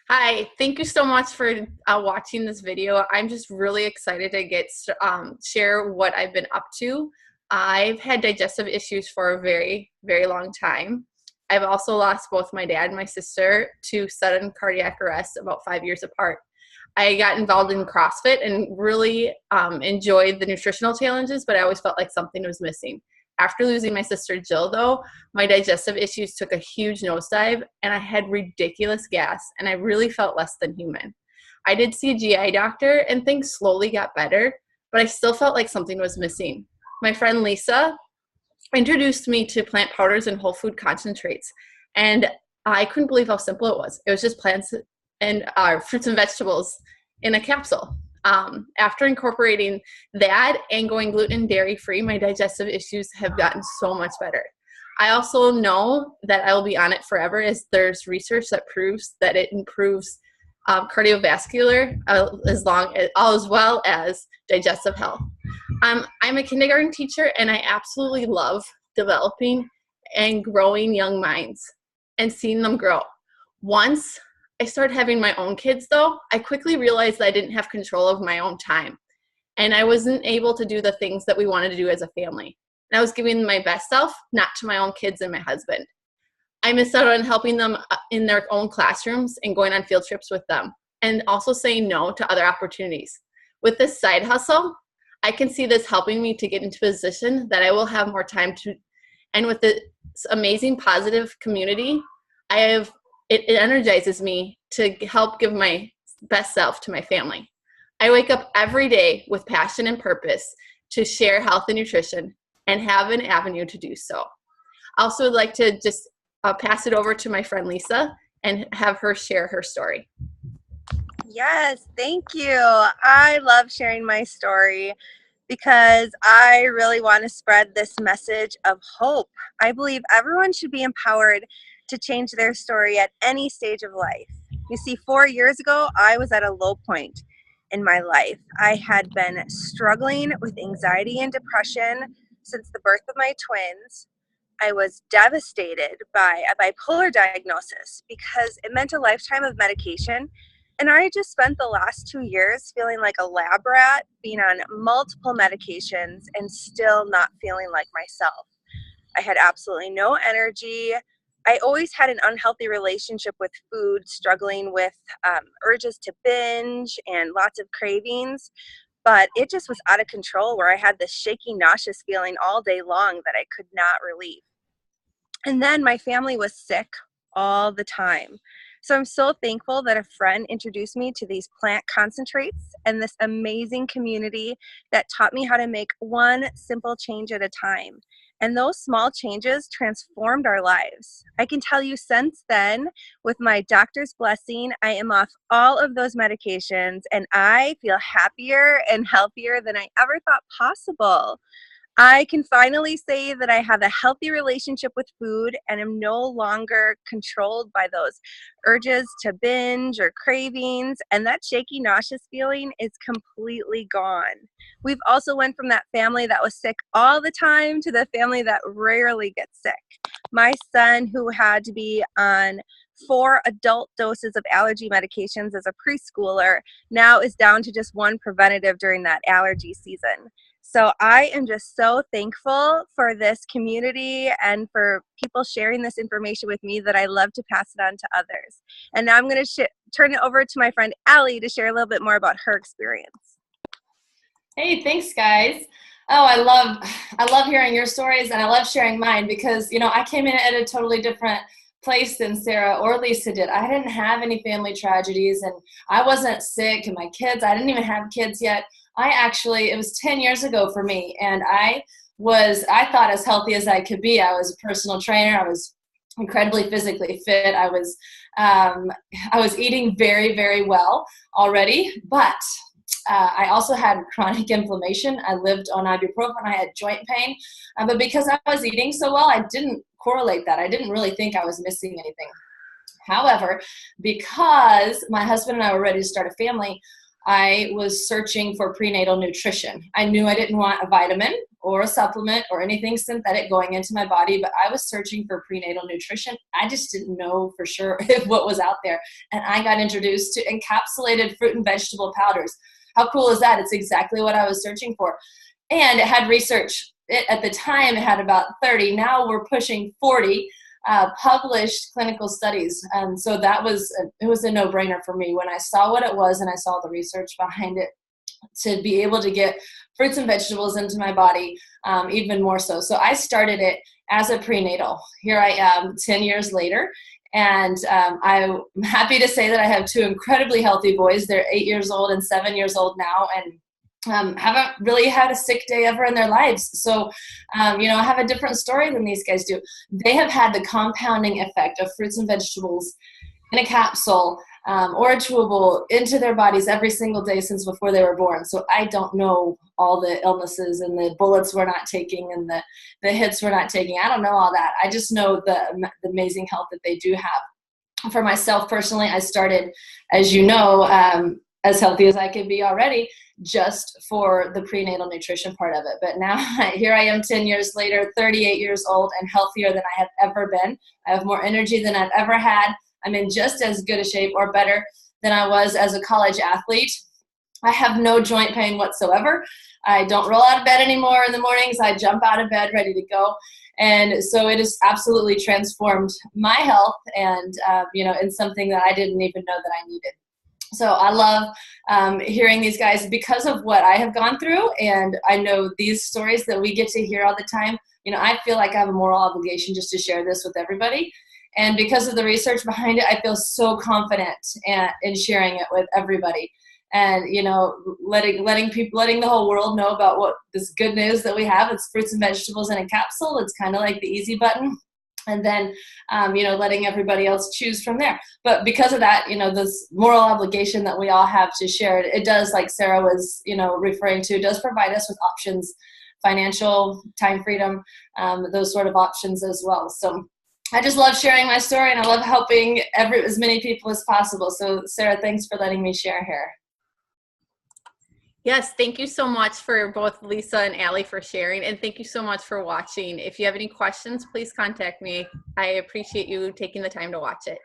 Hi, thank you so much for watching this video. I'm just really excited to share what I've been up to. I've had digestive issues for a very, very long time. I've also lost both my dad and my sister to sudden cardiac arrest about 5 years apart. I got involved in CrossFit and really enjoyed the nutritional challenges, but I always felt like something was missing. After losing my sister Jill, though, my digestive issues took a huge nosedive and I had ridiculous gas and I really felt less than human. I did see a GI doctor and things slowly got better, but I still felt like something was missing. My friend Lisa introduced me to plant powders and whole food concentrates, and I couldn't believe how simple it was. It was just plants and fruits and vegetables in a capsule. After incorporating that and going gluten and dairy free, my digestive issues have gotten so much better. I also know that I will be on it forever, as there's research that proves that it improves cardiovascular as well as digestive health. I'm a kindergarten teacher and I absolutely love developing and growing young minds and seeing them grow. Once I started having my own kids, though, I quickly realized that I didn't have control of my own time and I wasn't able to do the things that we wanted to do as a family. And I was giving my best self, not to my own kids and my husband. I missed out on helping them in their own classrooms and going on field trips with them, and also saying no to other opportunities. With this side hustle, I can see this helping me to get into a position that I will have more time to, and with this amazing positive community, it energizes me to help give my best self to my family. I wake up every day with passion and purpose to share health and nutrition and have an avenue to do so. I also would like to just pass it over to my friend Lisa and have her share her story. Yes, thank you. I love sharing my story because I really want to spread this message of hope. I believe everyone should be empowered to change their story at any stage of life. You see, 4 years ago, I was at a low point in my life. I had been struggling with anxiety and depression since the birth of my twins. I was devastated by a bipolar diagnosis because it meant a lifetime of medication. And I just spent the last 2 years feeling like a lab rat, being on multiple medications and still not feeling like myself. I had absolutely no energy. I always had an unhealthy relationship with food, struggling with urges to binge and lots of cravings. But it just was out of control, where I had this shaky, nauseous feeling all day long that I could not relieve. And then my family was sick all the time. So I'm so thankful that a friend introduced me to these plant concentrates and this amazing community that taught me how to make one simple change at a time. And those small changes transformed our lives. I can tell you, since then, with my doctor's blessing, I am off all of those medications and I feel happier and healthier than I ever thought possible. I can finally say that I have a healthy relationship with food and am no longer controlled by those urges to binge or cravings, and that shaky, nauseous feeling is completely gone. We've also went from that family that was sick all the time to the family that rarely gets sick. My son, who had to be on 4 adult doses of allergy medications as a preschooler, now is down to just one preventative during that allergy season. So I am just so thankful for this community and for people sharing this information with me that I love to pass it on to others. And now I'm going to turn it over to my friend Allie to share a little bit more about her experience. Hey, thanks, guys. Oh, I love hearing your stories, and I love sharing mine because, I came in at a totally different place than Sarah or Lisa did. I didn't have any family tragedies, and I wasn't sick, and I didn't even have kids yet. It was 10 years ago for me, and I thought as healthy as I could be. I was a personal trainer. I was incredibly physically fit. I was eating very, very well already, but I also had chronic inflammation. I lived on ibuprofen. I had joint pain. But because I was eating so well, I didn't correlate that. I didn't really think I was missing anything. However, because my husband and I were ready to start a family, I was searching for prenatal nutrition. I knew I didn't want a vitamin or a supplement or anything synthetic going into my body, but I was searching for prenatal nutrition. I just didn't know for sure what was out there. And I got introduced to encapsulated fruit and vegetable powders. How cool is that? It's exactly what I was searching for. And it had research. At the time, it had about 30. Now we're pushing 40 published clinical studies. And so it was a no-brainer for me when I saw what it was and I saw the research behind it, to be able to get fruits and vegetables into my body, even more so. So I started it as a prenatal. Here I am 10 years later. And I'm happy to say that I have two incredibly healthy boys. They're 8 years old and 7 years old now, and haven't really had a sick day ever in their lives. So, I have a different story than these guys do. They have had the compounding effect of fruits and vegetables in a capsule or a chewable into their bodies every single day since before they were born. So I don't know all the illnesses and the bullets we're not taking and the hits we're not taking. I don't know all that. I just know the amazing health that they do have. For myself personally, I started, as you know, as healthy as I could be already, just for the prenatal nutrition part of it. But now here I am 10 years later, 38 years old, and healthier than I have ever been. I have more energy than I've ever had. I'm in just as good a shape or better than I was as a college athlete. I have no joint pain whatsoever. I don't roll out of bed anymore in the mornings. I jump out of bed ready to go. And so it has absolutely transformed my health and, in something that I didn't even know that I needed. So I love hearing these guys because of what I have gone through. And I know these stories that we get to hear all the time. I feel like I have a moral obligation just to share this with everybody. And because of the research behind it, I feel so confident in sharing it with everybody. And, letting the whole world know about what this good news that we have. It's fruits and vegetables in a capsule. It's kind of like the easy button. And then, letting everybody else choose from there. But because of that, this moral obligation that we all have to share, it does, like Sara was, referring to, does provide us with options, financial, time freedom, those sort of options as well. So I just love sharing my story, and I love helping as many people as possible. So Sara, thanks for letting me share here. Yes, thank you so much for both Lisa and Allie for sharing, and thank you so much for watching. If you have any questions, please contact me. I appreciate you taking the time to watch it.